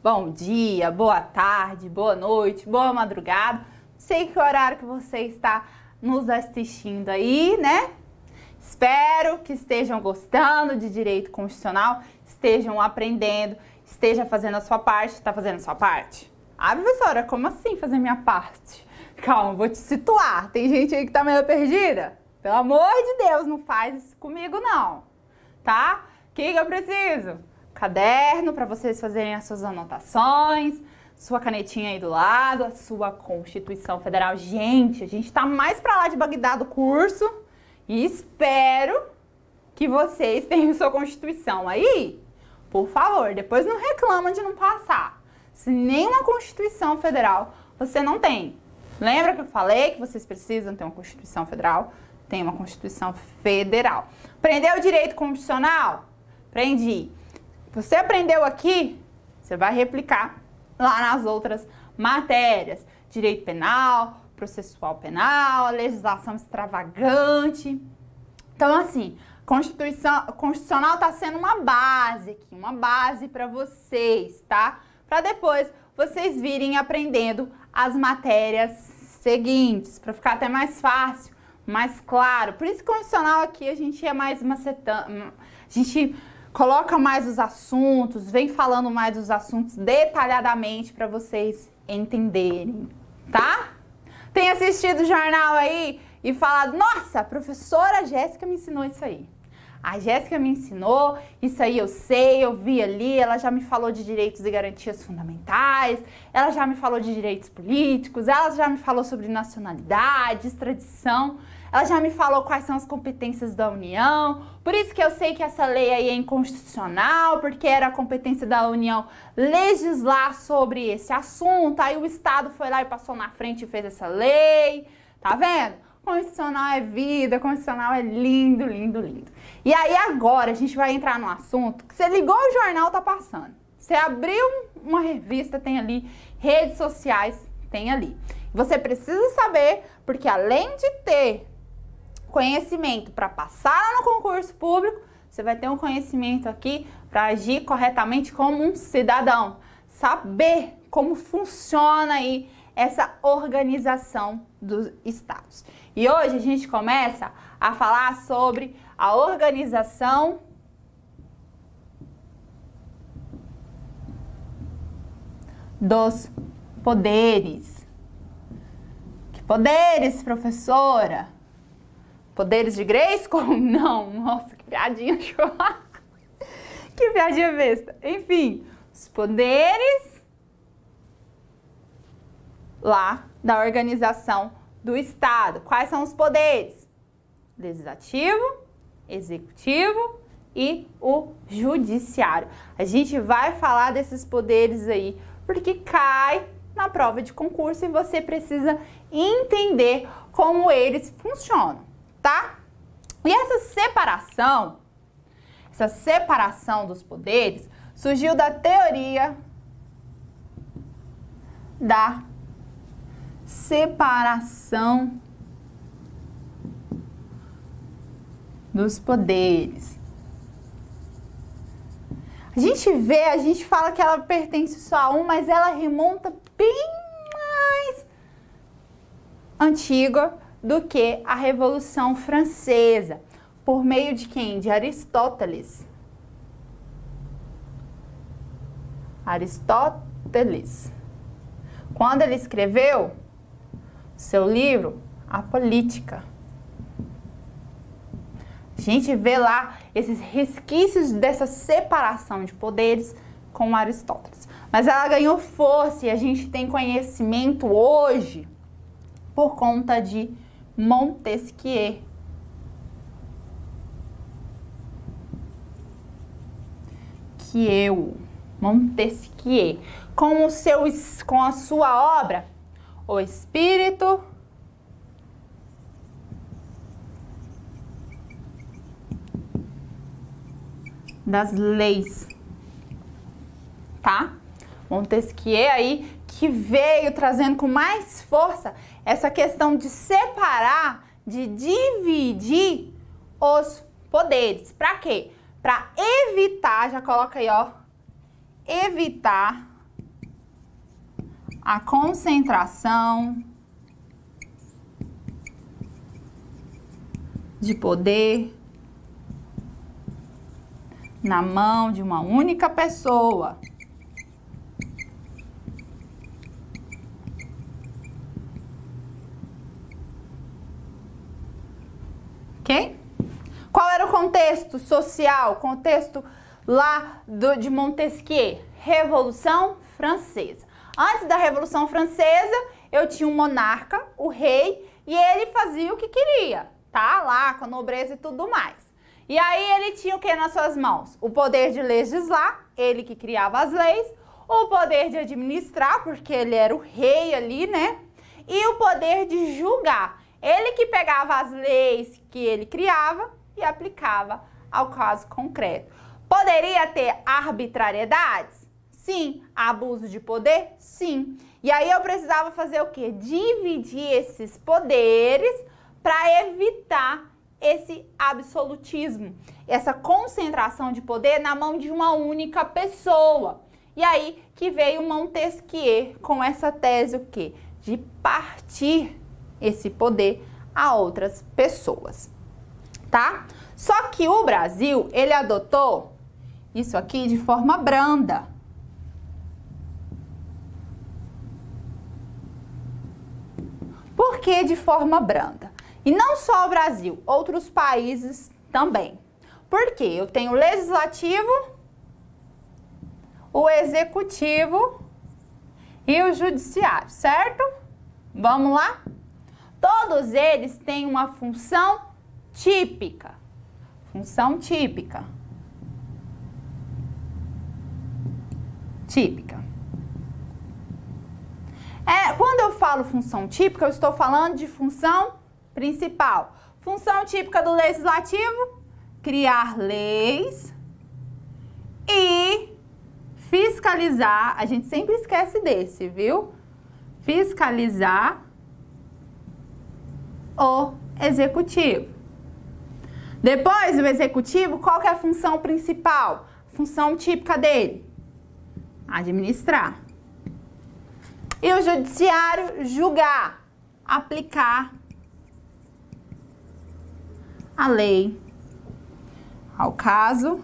bom dia, boa tarde, boa noite, boa madrugada. Sei que horário que você está nos assistindo aí, né? Espero que estejam gostando de direito constitucional, estejam aprendendo, esteja fazendo a sua parte. Está fazendo a sua parte? Ah, professora, como assim fazer minha parte? Calma, vou te situar. Tem gente aí que tá meio perdida? Pelo amor de Deus, não faz isso comigo não, tá? O que eu preciso? Caderno para vocês fazerem as suas anotações, sua canetinha aí do lado, a sua Constituição Federal. Gente, a gente tá mais pra lá de Bagdá do curso e espero que vocês tenham sua Constituição aí. Por favor, depois não reclama de não passar. Se nenhuma Constituição Federal você não tem. Lembra que eu falei que vocês precisam ter uma Constituição Federal? Tem uma Constituição Federal. Aprendeu o direito constitucional? Aprendi. Você aprendeu aqui, você vai replicar lá nas outras matérias. Direito penal, processual penal, legislação extravagante. Então, assim, constitucional está sendo uma base aqui, uma base para vocês, tá? Para depois vocês virem aprendendo as matérias seguintes, para ficar até mais fácil, mais claro. Por isso que constitucional aqui a gente é mais macetando, a gente coloca mais os assuntos, vem falando mais dos assuntos detalhadamente para vocês entenderem, tá? Tem assistido o jornal aí e falado, nossa, a professora Jéssica me ensinou isso aí. A Jéssica me ensinou, isso aí eu sei, eu vi ali, ela já me falou de direitos e garantias fundamentais, ela já me falou de direitos políticos, ela já me falou sobre nacionalidade, extradição, ela já me falou quais são as competências da União, por isso que eu sei que essa lei aí é inconstitucional, porque era a competência da União legislar sobre esse assunto, aí o Estado foi lá e passou na frente e fez essa lei, tá vendo? Constitucional é vida, constitucional é lindo, lindo, lindo. E aí agora a gente vai entrar num assunto que você ligou o jornal, tá passando. Você abriu uma revista, tem ali, redes sociais, tem ali. Você precisa saber, porque além de ter conhecimento para passar no concurso público, você vai ter um conhecimento aqui para agir corretamente como um cidadão. Saber como funciona aí essa organização dos estados. E hoje a gente começa a falar sobre a organização dos poderes. Que poderes, professora? Poderes de Grayskull? Não, nossa, que piadinha chula. Que piadinha besta. Enfim, os poderes lá da organização do Estado. Quais são os poderes? Legislativo, executivo e o judiciário. A gente vai falar desses poderes aí, porque cai na prova de concurso e você precisa entender como eles funcionam, tá? E essa separação dos poderes surgiu da teoria da separação dos poderes. A gente fala que ela pertence só a um, mas ela remonta bem mais antiga do que a Revolução Francesa. Por meio de quem? De Aristóteles. Aristóteles. Quando ele escreveu seu livro, A Política. A gente vê lá esses resquícios dessa separação de poderes com Aristóteles. Mas ela ganhou força e a gente tem conhecimento hoje por conta de Montesquieu. Montesquieu. Com a sua obra, O Espírito das Leis, tá? Montesquieu aí que veio trazendo com mais força essa questão de separar, de dividir os poderes. Para quê? Para evitar, já coloca aí, ó, evitar a concentração de poder na mão de uma única pessoa. Ok? Qual era o contexto social, contexto lá de Montesquieu? Revolução Francesa. Antes da Revolução Francesa, eu tinha um monarca, o rei, e ele fazia o que queria, tá? Lá com a nobreza e tudo mais. E aí ele tinha o que nas suas mãos? O poder de legislar, ele que criava as leis, o poder de administrar, porque ele era o rei ali, né? E o poder de julgar. Ele que pegava as leis que ele criava e aplicava ao caso concreto. Poderia ter arbitrariedades? Sim. Abuso de poder? Sim. E aí eu precisava fazer o quê? Dividir esses poderes para evitar esse absolutismo, essa concentração de poder na mão de uma única pessoa. E aí que veio Montesquieu com essa tese o quê? De partir esse poder a outras pessoas, tá? Só que o Brasil, ele adotou isso aqui de forma branda. Por que de forma branda? E não só o Brasil, outros países também. Por quê? Eu tenho o legislativo, o executivo e o judiciário, certo? Vamos lá? Todos eles têm uma função típica. Função típica. Típica. Quando eu falo função típica, eu estou falando de função principal. Função típica do legislativo: criar leis e fiscalizar. A gente sempre esquece desse, viu? Fiscalizar o executivo. Depois, o executivo, qual que é a função principal? Função típica dele: administrar. E o judiciário, julgar, aplicar a lei ao caso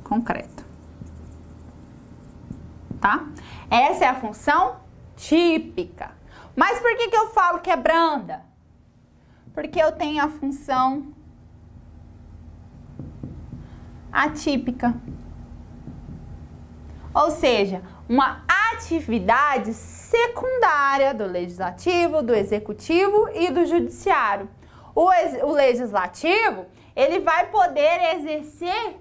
concreto, tá? Essa é a função típica. Mas por que eu falo que é branda? Porque eu tenho a função atípica. Ou seja, uma atividade secundária do legislativo, do executivo e do judiciário. O legislativo, ele vai poder exercer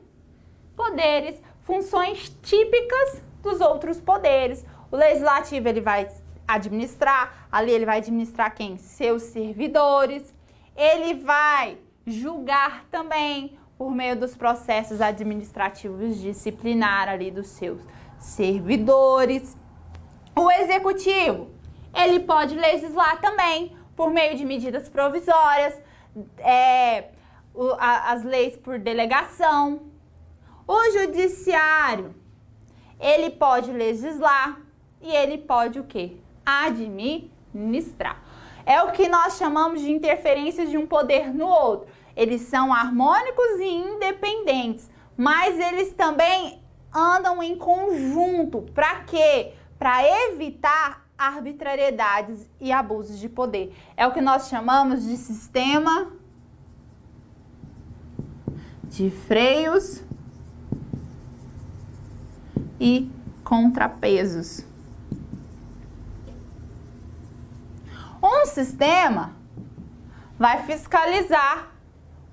poderes, funções típicas dos outros poderes. O legislativo, ele vai administrar, ali ele vai administrar quem? Seus servidores. Ele vai julgar também por meio dos processos administrativos disciplinar ali dos seus servidores. O executivo, ele pode legislar também por meio de medidas provisórias, as leis por delegação. O judiciário, ele pode legislar e ele pode o quê? Administrar. É o que nós chamamos de interferências de um poder no outro. Eles são harmônicos e independentes, mas eles também andam em conjunto. Para quê? Para evitar arbitrariedades e abusos de poder. É o que nós chamamos de sistema de freios e contrapesos. Um sistema vai fiscalizar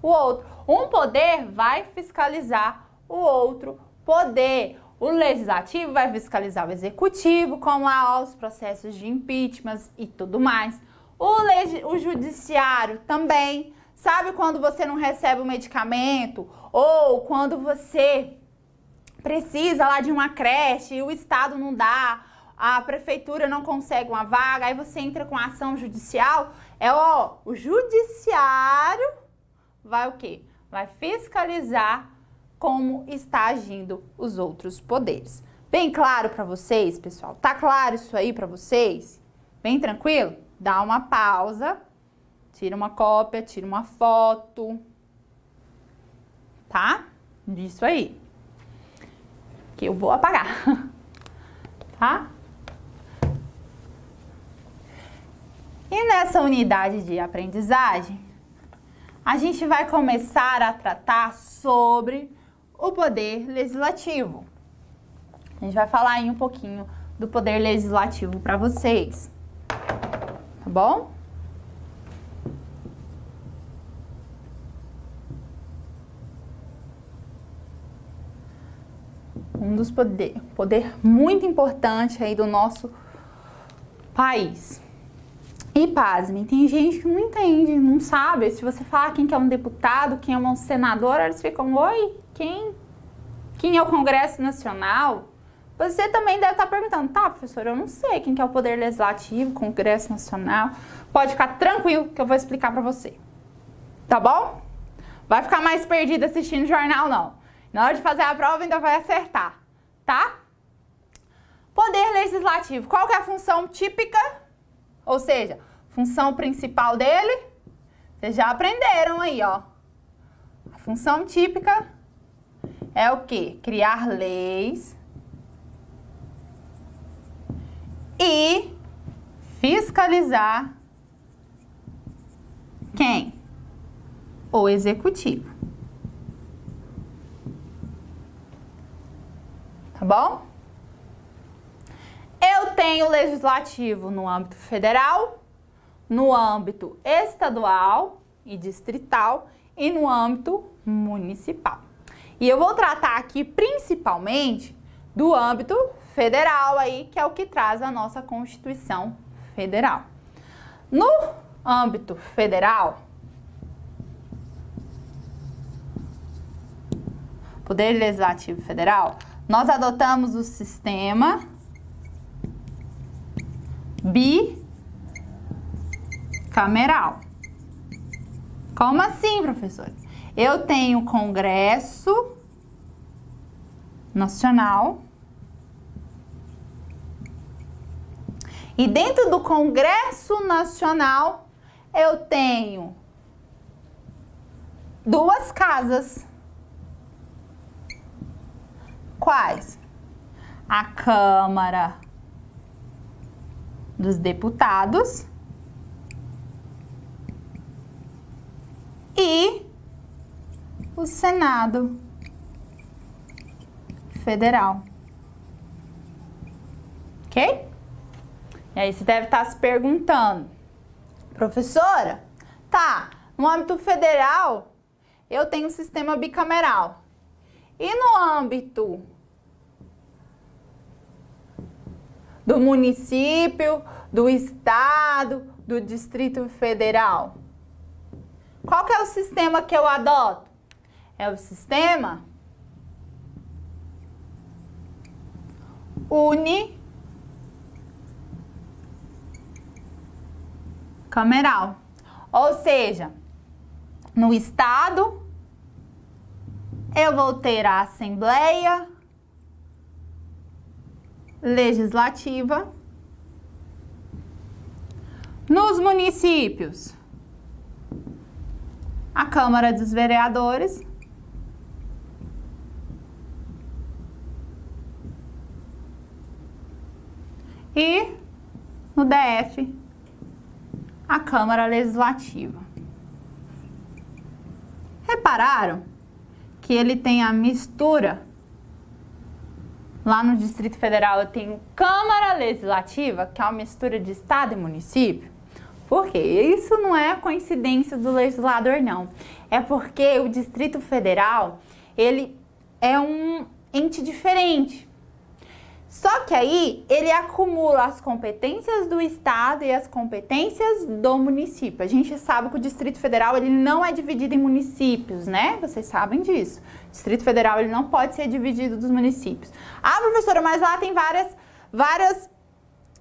o outro. Um poder vai fiscalizar o outro poder. O legislativo vai fiscalizar o executivo, como lá os processos de impeachment e tudo mais. O judiciário também. Sabe quando você não recebe o medicamento? Ou quando você precisa lá de uma creche e o Estado não dá, a prefeitura não consegue uma vaga, aí você entra com ação judicial. O judiciário vai o quê? Vai fiscalizar como está agindo os outros poderes. Bem claro para vocês, pessoal? Tá claro isso aí para vocês? Bem tranquilo? Dá uma pausa, tira uma cópia, tira uma foto, tá? Disso aí. Que eu vou apagar, tá? E nessa unidade de aprendizagem, a gente vai começar a tratar sobre o poder legislativo. A gente vai falar aí um pouquinho do poder legislativo para vocês, tá bom? Um dos poder muito importante aí do nosso país. E pasmem, tem gente que não entende, não sabe. Se você falar quem que é um deputado, quem é um senador, eles ficam, oi, quem? Quem é o Congresso Nacional? Você também deve estar perguntando, tá, professor, eu não sei quem que é o Poder Legislativo, Congresso Nacional. Pode ficar tranquilo que eu vou explicar pra você. Tá bom? Vai ficar mais perdido assistindo o jornal, não. Na hora de fazer a prova ainda vai acertar, tá? Poder Legislativo, qual que é a função típica? Ou seja, função principal dele? Vocês já aprenderam aí, ó. A função típica é o quê? Criar leis e fiscalizar quem? O executivo. Tá bom? Eu tenho legislativo no âmbito federal, no âmbito estadual e distrital e no âmbito municipal. E eu vou tratar aqui principalmente do âmbito federal aí, que é o que traz a nossa Constituição Federal. No âmbito federal, Poder Legislativo Federal, nós adotamos o sistema bicameral. Como assim, professor? Eu tenho Congresso Nacional e dentro do Congresso Nacional eu tenho duas casas. Quais? A Câmara dos Deputados e o Senado Federal. Ok? E aí você deve estar se perguntando, professora, tá, no âmbito federal eu tenho um sistema bicameral. E no âmbito do município, do estado, do Distrito Federal? Qual que é o sistema que eu adoto? É o sistema unicameral. Ou seja, no estado eu vou ter a Assembleia Legislativa. Nos municípios, a Câmara dos Vereadores. E no DF, a Câmara Legislativa. Repararam que ele tem a mistura? Lá no Distrito Federal eu tenho Câmara Legislativa, que é uma mistura de Estado e município. Por quê? Isso não é coincidência do legislador, não. É porque o Distrito Federal, ele é um ente diferente. Só que aí ele acumula as competências do estado e as competências do município. A gente sabe que o Distrito Federal ele não é dividido em municípios, né? Vocês sabem disso. O Distrito Federal ele não pode ser dividido dos municípios. Ah, professora, mas lá tem várias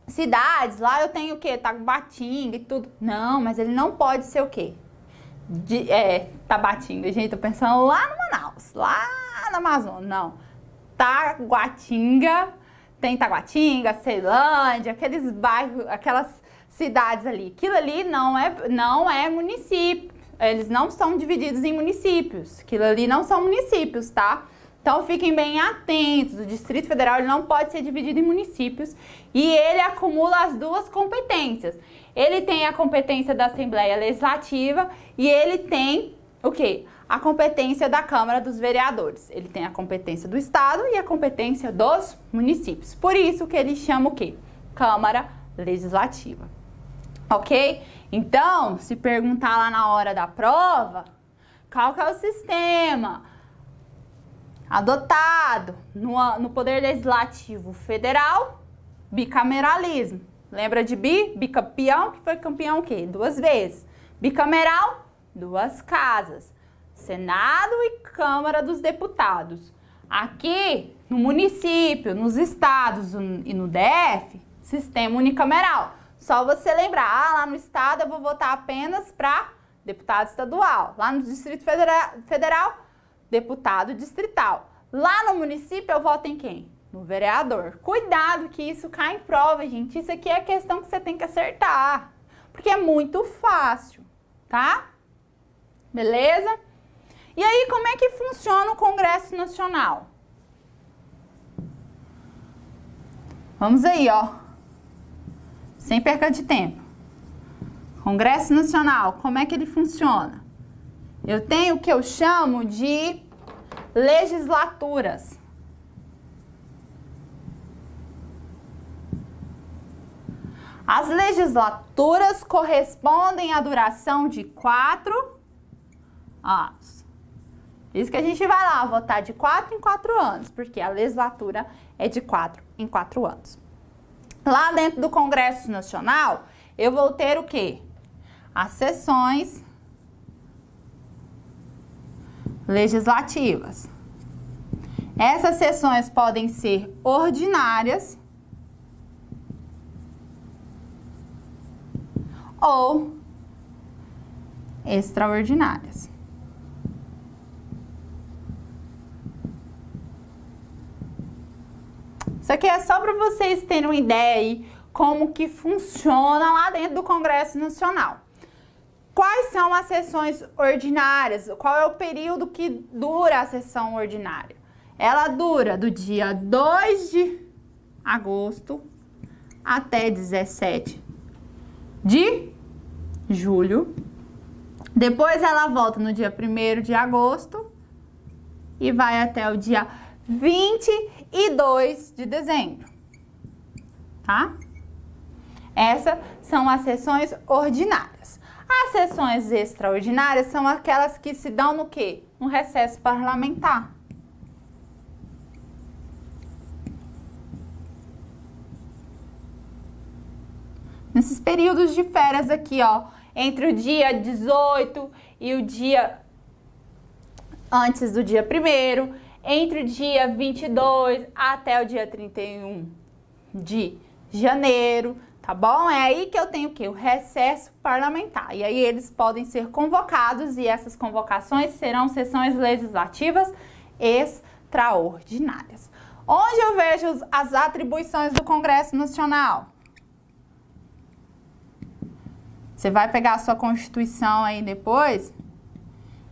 cidades. Lá eu tenho o quê? Taguatinga e tudo. Não, mas ele não pode ser o quê? Tabatinga, gente, tô pensando lá no Manaus, lá na Amazônia. Não. Taguatinga, tem Taguatinga, Ceilândia, aqueles bairros, aquelas cidades ali. Aquilo ali não é município. Eles não são divididos em municípios. Aquilo ali não são municípios, tá? Então fiquem bem atentos. O Distrito Federal ele não pode ser dividido em municípios e ele acumula as duas competências. Ele tem a competência da Assembleia Legislativa e ele tem o quê? A competência da Câmara dos Vereadores. Ele tem a competência do Estado e a competência dos municípios. Por isso que ele chama o quê? Câmara Legislativa. Ok? Então, se perguntar lá na hora da prova, qual que é o sistema adotado no Poder Legislativo Federal? Bicameralismo. Lembra de bicampeão, que foi campeão o quê? 2 vezes. Bicameral, 2 casas. Senado e Câmara dos Deputados. Aqui, no município, nos estados e no DF, sistema unicameral. Só você lembrar, lá no estado eu vou votar apenas para deputado estadual. Lá no Distrito Federal, deputado distrital. Lá no município eu voto em quem? No vereador. Cuidado que isso cai em prova, gente. Isso aqui é a questão que você tem que acertar. Porque é muito fácil, tá? Beleza? E aí, como é que funciona o Congresso Nacional? Vamos aí, ó. Sem perca de tempo. Congresso Nacional, como é que ele funciona? Eu tenho o que eu chamo de legislaturas. As legislaturas correspondem à duração de 4 anos. Isso que a gente vai lá votar de 4 em 4 anos, porque a legislatura é de 4 em 4 anos. Lá dentro do Congresso Nacional, eu vou ter o quê? As sessões legislativas. Essas sessões podem ser ordinárias ou extraordinárias. Isso aqui é só para vocês terem uma ideia aí como que funciona lá dentro do Congresso Nacional. Quais são as sessões ordinárias? Qual é o período que dura a sessão ordinária? Ela dura do dia 2 de agosto até 17 de julho. Depois ela volta no dia 1º de agosto e vai até o dia 22 de dezembro, tá? Essas são as sessões ordinárias. As sessões extraordinárias são aquelas que se dão no quê? No recesso parlamentar. Nesses períodos de férias aqui, ó, entre o dia 18 e o dia antes do dia 1º, entre o dia 22 até o dia 31 de janeiro, tá bom? É aí que eu tenho o quê? O recesso parlamentar. E aí eles podem ser convocados e essas convocações serão sessões legislativas extraordinárias. Onde eu vejo as atribuições do Congresso Nacional? Você vai pegar a sua Constituição aí depois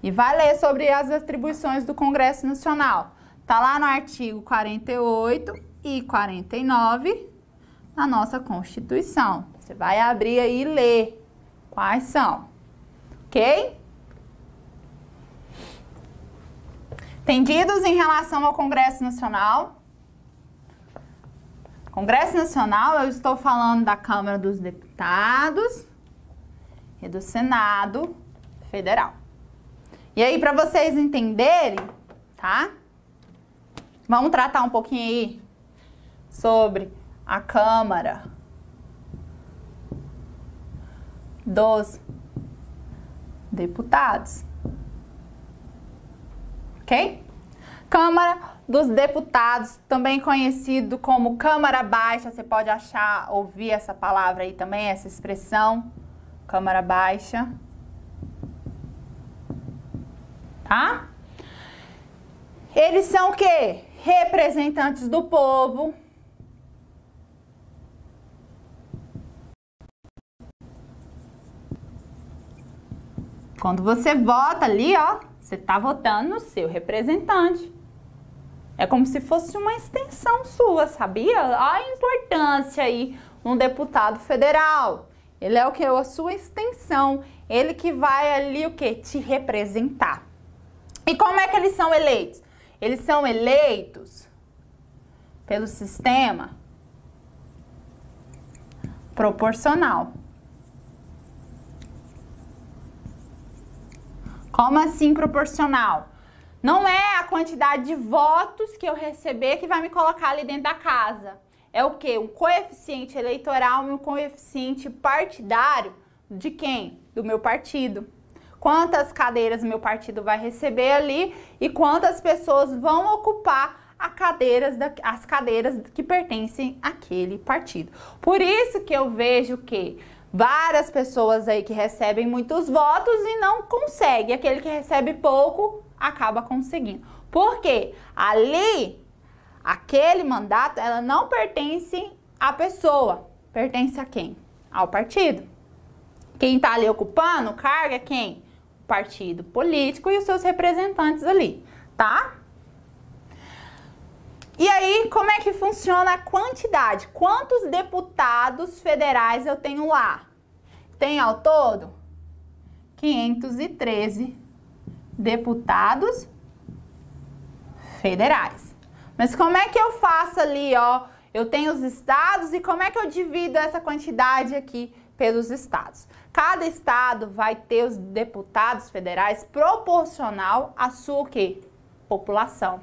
e vai ler sobre as atribuições do Congresso Nacional. Tá lá no artigo 48 e 49 na nossa Constituição. Você vai abrir aí e ler quais são, ok? Entendidos em relação ao Congresso Nacional? Congresso Nacional, eu estou falando da Câmara dos Deputados e do Senado Federal. E aí, para vocês entenderem, tá? Vamos tratar um pouquinho aí sobre a Câmara dos Deputados. Ok? Câmara dos Deputados, também conhecido como Câmara Baixa. Você pode ouvir essa palavra aí também, essa expressão. Câmara Baixa. Tá? Eles são o quê? representantes do povo. Quando você vota ali, ó, você tá votando no seu representante. É como se fosse uma extensão sua, sabia? Olha a importância aí no deputado federal. Ele é o que? A sua extensão. Ele que vai ali o que? Te representar. E como é que eles são eleitos? Eles são eleitos pelo sistema proporcional. Como assim proporcional? Não é a quantidade de votos que eu receber que vai me colocar ali dentro da casa. É o quê? Um coeficiente eleitoral e um coeficiente partidário de quem? Do meu partido. Quantas cadeiras meu partido vai receber ali e quantas pessoas vão ocupar as cadeiras que pertencem àquele partido. Por isso que eu vejo que várias pessoas aí que recebem muitos votos e não conseguem. Aquele que recebe pouco acaba conseguindo. Por quê? Ali, aquele mandato, ela não pertence à pessoa. Pertence a quem? Ao partido. Quem está ali ocupando o cargo é quem? O partido político e os seus representantes ali, tá? E aí, como é que funciona a quantidade? Quantos deputados federais eu tenho lá? Tem ao todo 513 deputados federais. Mas como é que eu faço ali, ó? Eu tenho os estados e como é que eu divido essa quantidade aqui pelos estados? Cada estado vai ter os deputados federais proporcional à sua o quê? População.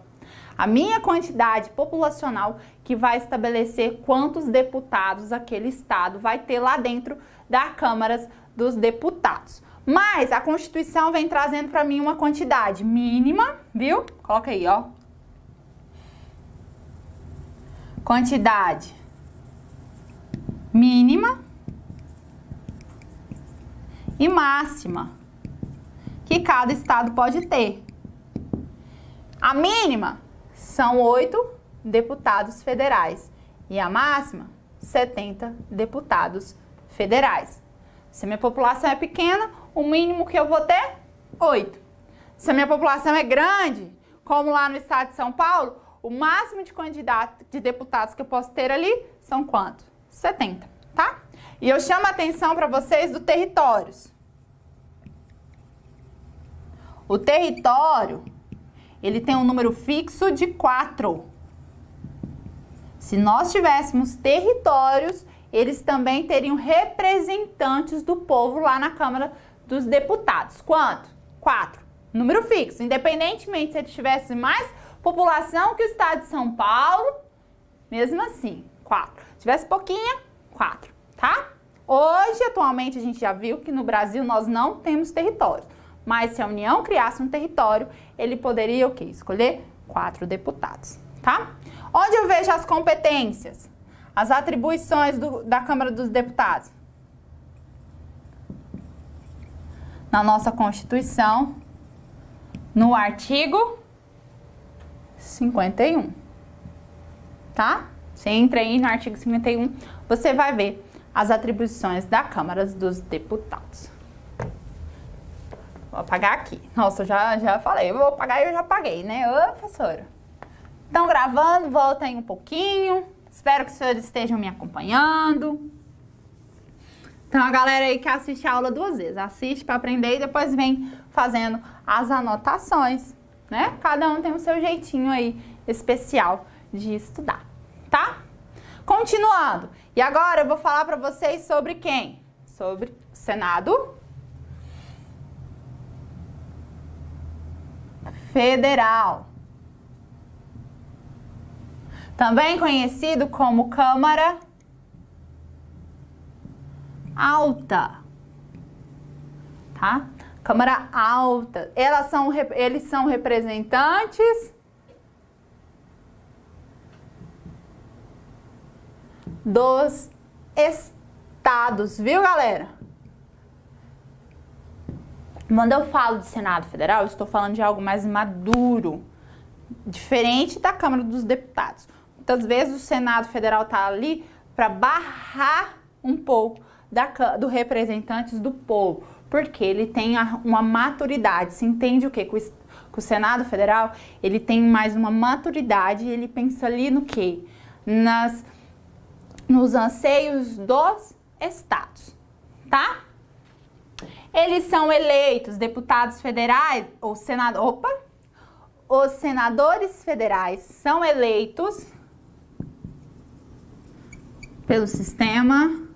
A minha quantidade populacional que vai estabelecer quantos deputados aquele estado vai ter lá dentro da Câmara dos Deputados. Mas a Constituição vem trazendo para mim uma quantidade mínima, viu? Coloca aí, ó. Quantidade mínima e máxima que cada estado pode ter. A mínima são 8 deputados federais e a máxima, 70 deputados federais. Se a minha população é pequena, o mínimo que eu vou ter, 8. Se a minha população é grande, como lá no estado de São Paulo, o máximo de deputados que eu posso ter ali são quantos? 70, tá? E eu chamo a atenção para vocês do territórios. O território, ele tem um número fixo de 4. Se nós tivéssemos territórios, eles também teriam representantes do povo lá na Câmara dos Deputados. Quanto? 4. Número fixo. Independentemente se ele tivesse mais população que o estado de São Paulo, mesmo assim, 4. Se tivesse pouquinha, 4, tá? Hoje, atualmente, a gente já viu que no Brasil nós não temos território. Mas se a União criasse um território, ele poderia o quê? Escolher 4 deputados, tá? Onde eu vejo as competências, as atribuições da Câmara dos Deputados? Na nossa Constituição, no artigo 51, tá? Você entra aí no artigo 51, você vai ver as atribuições da Câmara dos Deputados. Vou apagar aqui. Nossa, eu já falei. Eu vou apagar e eu já apaguei, né? Ô, professora. Estão gravando, volta aí um pouquinho. Espero que os senhores estejam me acompanhando. Então, a galera aí que assiste a aula 2 vezes. Assiste para aprender e depois vem fazendo as anotações, né? Cada um tem o seu jeitinho aí especial de estudar, tá? Continuando. E agora eu vou falar para vocês sobre quem? Sobre o Senado Federal, também conhecido como Câmara Alta, tá? Câmara Alta. Eles são representantes dos estados, viu, galera? Quando eu falo de Senado Federal, eu estou falando de algo mais maduro, Diferente da Câmara dos Deputados. Muitas vezes o Senado Federal está ali para barrar um pouco do representantes do povo, porque ele tem uma maturidade. Se entende o quê? Que o Senado Federal, ele tem mais uma maturidade, ele pensa ali no quê? Nos anseios dos estados, tá? Eles são eleitos deputados federais ou os senadores federais são eleitos pelo sistema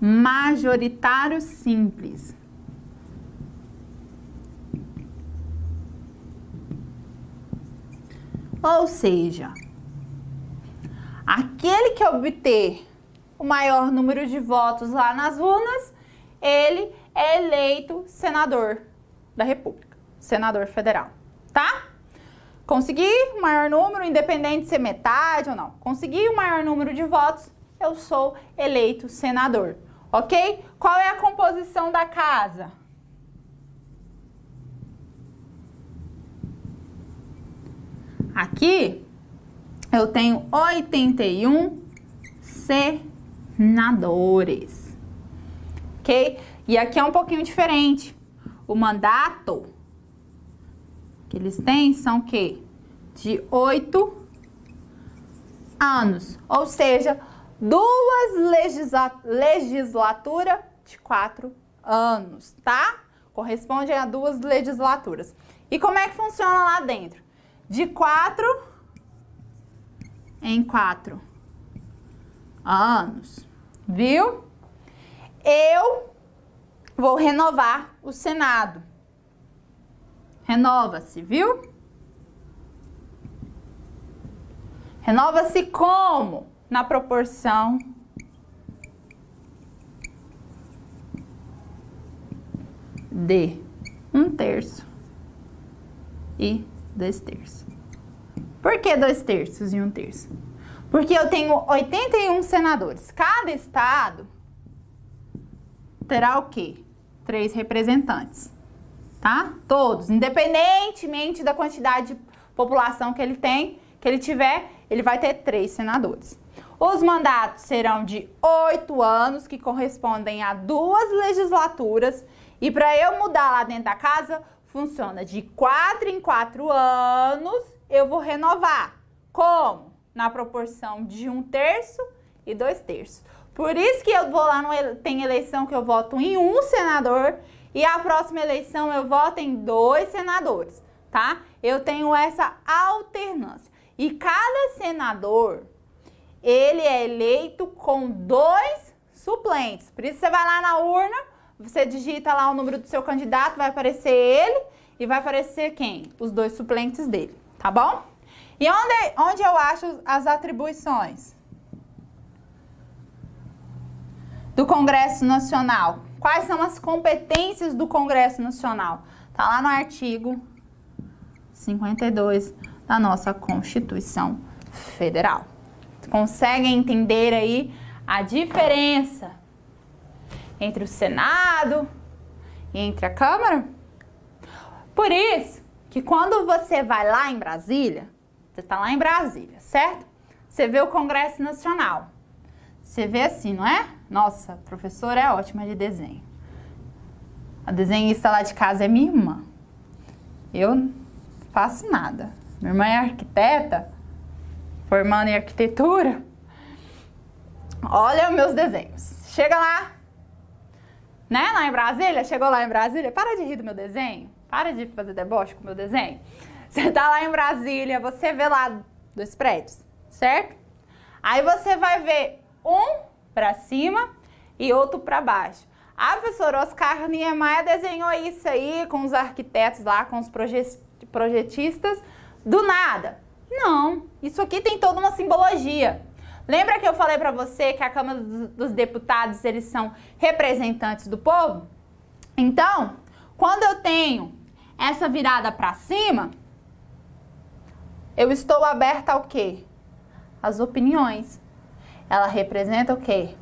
majoritário simples. Ou seja, aquele que obter o maior número de votos lá nas urnas, ele é eleito senador da República, senador federal, tá? Consegui o maior número, independente de ser metade ou não. Consegui o maior número de votos, eu sou eleito senador, ok? Qual é a composição da casa? Aqui eu tenho 81 senadores, ok? E aqui é um pouquinho diferente. O mandato que eles têm são o quê? De 8 anos, ou seja, 2 legislaturas de 4 anos, tá? Corresponde a 2 legislaturas. E como é que funciona lá dentro? De 4 em 4 anos, viu? Eu vou renovar o Senado. Renova-se, viu? Renova-se como? Na proporção de 1/3 e 2/3. Por que 2/3 e 1/3? Porque eu tenho 81 senadores. Cada estado terá o quê? 3 representantes, tá? Todos, independentemente da quantidade de população que ele tem, que ele tiver, ele vai ter 3 senadores. Os mandatos serão de 8 anos, que correspondem a 2 legislaturas. E para eu mudar lá dentro da casa, funciona de 4 em 4 anos, eu vou renovar. Como? Na proporção de 1/3 e 2/3. Por isso que eu vou lá, tem eleição que eu voto em 1 senador e a próxima eleição eu voto em 2 senadores, tá? Eu tenho essa alternância. E cada senador, ele é eleito com 2 suplentes. Por isso você vai lá na urna, você digita lá o número do seu candidato, vai aparecer ele e vai aparecer quem? Os 2 suplentes dele, tá bom? E onde eu acho as atribuições do Congresso Nacional? Quais são as competências do Congresso Nacional? Tá lá no artigo 52 da nossa Constituição Federal. Conseguem entender aí a diferença entre o Senado e entre a Câmara? Por isso que quando você vai lá em Brasília, você tá lá em Brasília, certo? Você vê o Congresso Nacional. Você vê assim, não é? Nossa, a professora é ótima de desenho. A desenhista lá de casa é minha irmã. Eu não faço nada. Minha irmã é arquiteta, formando em arquitetura. Olha os meus desenhos. Chega lá, né? Lá em Brasília, chegou lá em Brasília. Para de rir do meu desenho. Para de fazer deboche com o meu desenho. Você tá lá em Brasília, você vê lá 2 prédios, certo? Aí você vai ver um para cima e outro para baixo. A professora Oscar Niemeyer desenhou isso aí com os arquitetos lá, com os projetistas, do nada. Não, isso aqui tem toda uma simbologia. Lembra que eu falei para você que a Câmara dos Deputados, eles são representantes do povo? Então, quando eu tenho essa virada para cima, eu estou aberta ao quê? As opiniões. Ela representa o quê?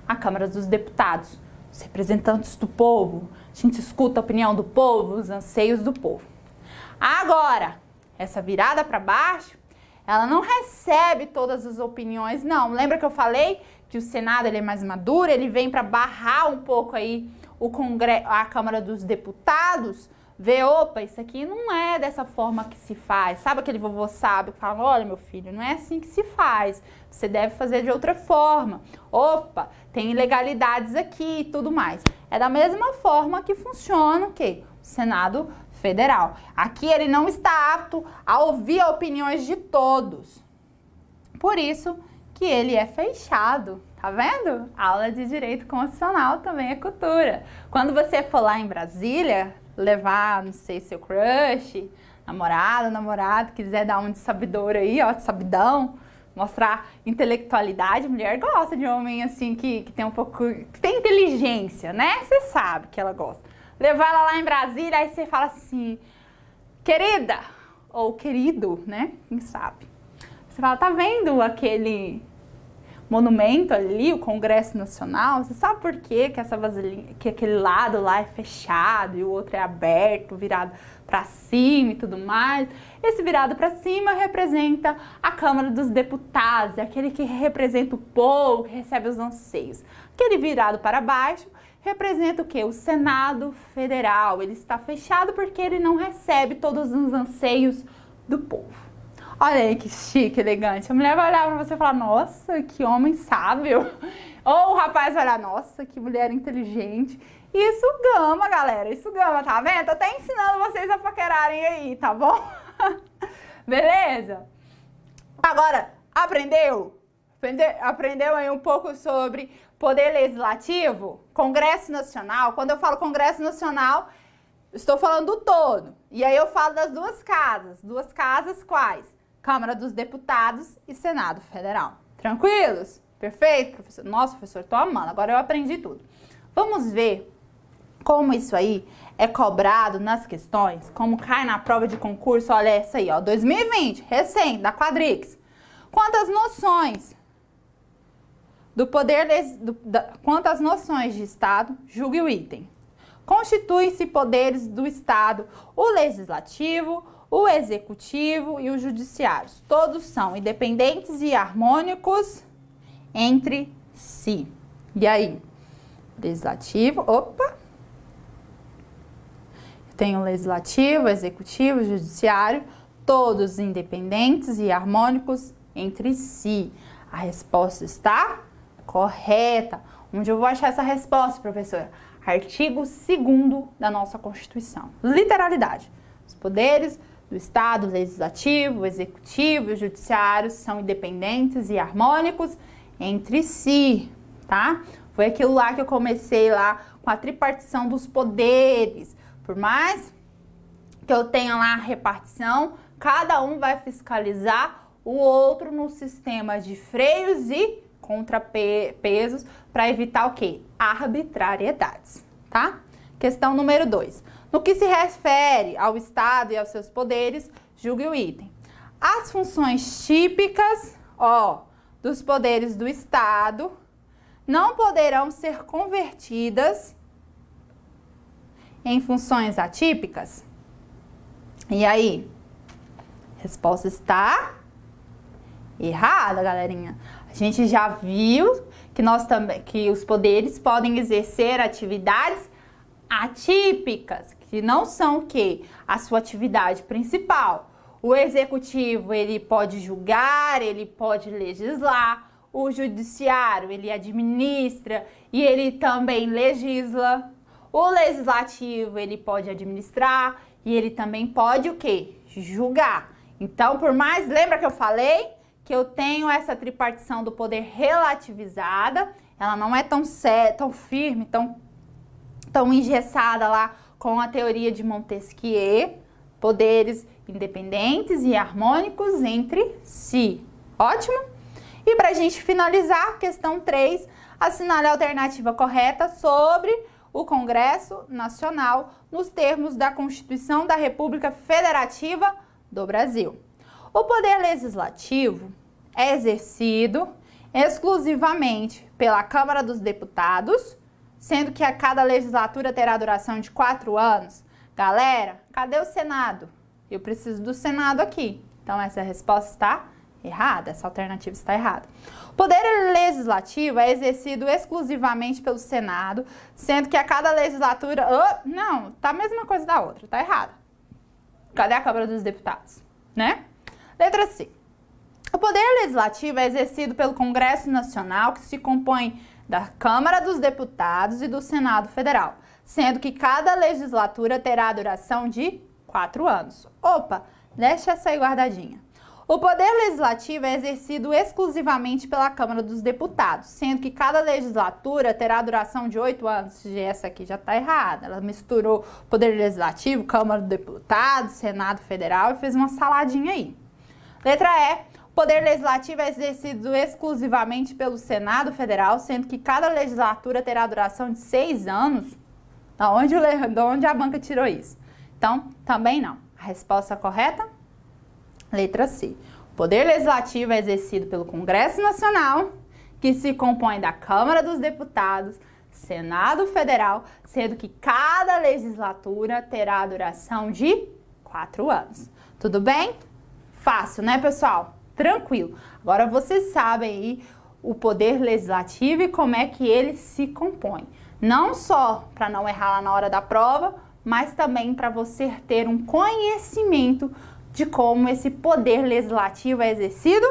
A Câmara dos Deputados, os representantes do povo, A gente escuta a opinião do povo, os anseios do povo. Agora, essa virada para baixo, ela não recebe todas as opiniões, não. Lembra que eu falei que o Senado ele é mais maduro, ele vem para barrar um pouco aí o Congresso, a Câmara dos Deputados, ver, opa, isso aqui não é dessa forma que se faz. Sabe aquele vovô sábio que fala, olha meu filho, não é assim que se faz, você deve fazer de outra forma. Opa, tem ilegalidades aqui e tudo mais. É da mesma forma que funciona o quê? O Senado Federal. Aqui ele não está apto a ouvir opiniões de todos. Por isso que ele é fechado. Tá vendo? Aula de Direito Constitucional também é cultura. Quando você for lá em Brasília, levar, não sei, seu crush, namorado, quiser dar um de sabidor aí, ó, de sabidão, mostrar intelectualidade, mulher gosta de homem assim que tem um pouco, que tem inteligência, né? Você sabe que ela gosta. Levar ela lá em Brasília, aí você fala assim, querida, ou querido, né? Quem sabe? Você fala, tá vendo aquele monumento ali, o Congresso Nacional? Você sabe por quê que essa vasilhinha, que aquele lado lá é fechado e o outro é aberto, virado para cima e tudo mais? Esse virado para cima representa a Câmara dos Deputados, é aquele que representa o povo, que recebe os anseios. Aquele virado para baixo representa o quê? O Senado Federal. Ele está fechado porque ele não recebe todos os anseios do povo. Olha aí que chique, elegante. A mulher vai olhar pra você e falar, nossa, que homem sábio. Ou o rapaz vai olhar, nossa, que mulher inteligente. Isso gama, galera, isso gama, tá vendo? Tô até ensinando vocês a paquerarem aí, tá bom? Beleza? Agora, aprendeu? Aprendeu aí um pouco sobre Poder Legislativo? Congresso Nacional. Quando eu falo Congresso Nacional, estou falando do todo. E aí eu falo das duas casas. Duas casas quais? Câmara dos Deputados e Senado Federal. Tranquilos? Perfeito, professor? Nossa, professor, tô amando. Agora eu aprendi tudo. Vamos ver como isso aí é cobrado nas questões, como cai na prova de concurso. Olha essa aí, ó, 2020, recente, da Quadrix. Quantas noções do poder, quantas noções de Estado, julgue o item. Constituem-se poderes do Estado, o Legislativo, o Executivo e o Judiciário. Todos são independentes e harmônicos entre si. E aí? Legislativo, opa! Tem o Legislativo, o Executivo, o Judiciário, todos independentes e harmônicos entre si. A resposta está correta. Onde eu vou achar essa resposta, professora? Artigo 2º da nossa Constituição. Literalidade. Os poderes do Estado, Legislativo, o Executivo e o Judiciário são independentes e harmônicos entre si, tá? Foi aquilo lá que eu comecei lá com a tripartição dos poderes. Por mais que eu tenha lá a repartição, cada um vai fiscalizar o outro no sistema de freios e contrapesos para evitar o quê? Arbitrariedades, tá? Questão número 2. No que se refere ao Estado e aos seus poderes, julgue o item. As funções típicas, dos poderes do Estado não poderão ser convertidas em funções atípicas? E aí? Resposta está errada, galerinha. A gente já viu que os poderes podem exercer atividades atípicas, que não são o quê? A sua atividade principal. O executivo, ele pode julgar, ele pode legislar. O judiciário, ele administra e ele também legisla. O legislativo, ele pode administrar e ele também pode o quê? Julgar. Então, por mais, lembra que eu falei que eu tenho essa tripartição do poder relativizada, ela não é tão firme, tão engessada lá com a teoria de Montesquieu, poderes independentes e harmônicos entre si. Ótimo? E para a gente finalizar, questão 3, assinale a alternativa correta sobre o Congresso Nacional nos termos da Constituição da República Federativa do Brasil. O poder legislativo é exercido exclusivamente pela Câmara dos Deputados, sendo que a cada legislatura terá duração de 4 anos? Galera, cadê o Senado? Eu preciso do Senado aqui. Então, essa resposta está errada, essa alternativa está errada. O poder legislativo é exercido exclusivamente pelo Senado, sendo que a cada legislatura... não, tá a mesma coisa da outra, tá errada. Cadê a Câmara dos Deputados? Né? Letra C. O poder legislativo é exercido pelo Congresso Nacional, que se compõe da Câmara dos Deputados e do Senado Federal, sendo que cada legislatura terá a duração de 4 anos. Opa, deixa essa aí guardadinha. O poder legislativo é exercido exclusivamente pela Câmara dos Deputados, sendo que cada legislatura terá a duração de 8 anos. Essa aqui já está errada. Ela misturou poder legislativo, Câmara dos Deputados, Senado Federal e fez uma saladinha aí. Letra E. O poder legislativo é exercido exclusivamente pelo Senado Federal, sendo que cada legislatura terá a duração de 6 anos. Da onde a banca tirou isso? Então, também não. A resposta correta? Letra C. O poder legislativo é exercido pelo Congresso Nacional, que se compõe da Câmara dos Deputados, Senado Federal, sendo que cada legislatura terá a duração de 4 anos. Tudo bem? Fácil, né, pessoal? Tranquilo. Agora vocês sabem aí o poder legislativo e como é que ele se compõe. Não só para não errar lá na hora da prova, mas também para você ter um conhecimento de como esse poder legislativo é exercido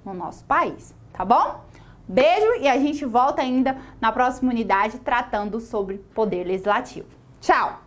no nosso país, tá bom? Beijo e a gente volta ainda na próxima unidade tratando sobre poder legislativo. Tchau!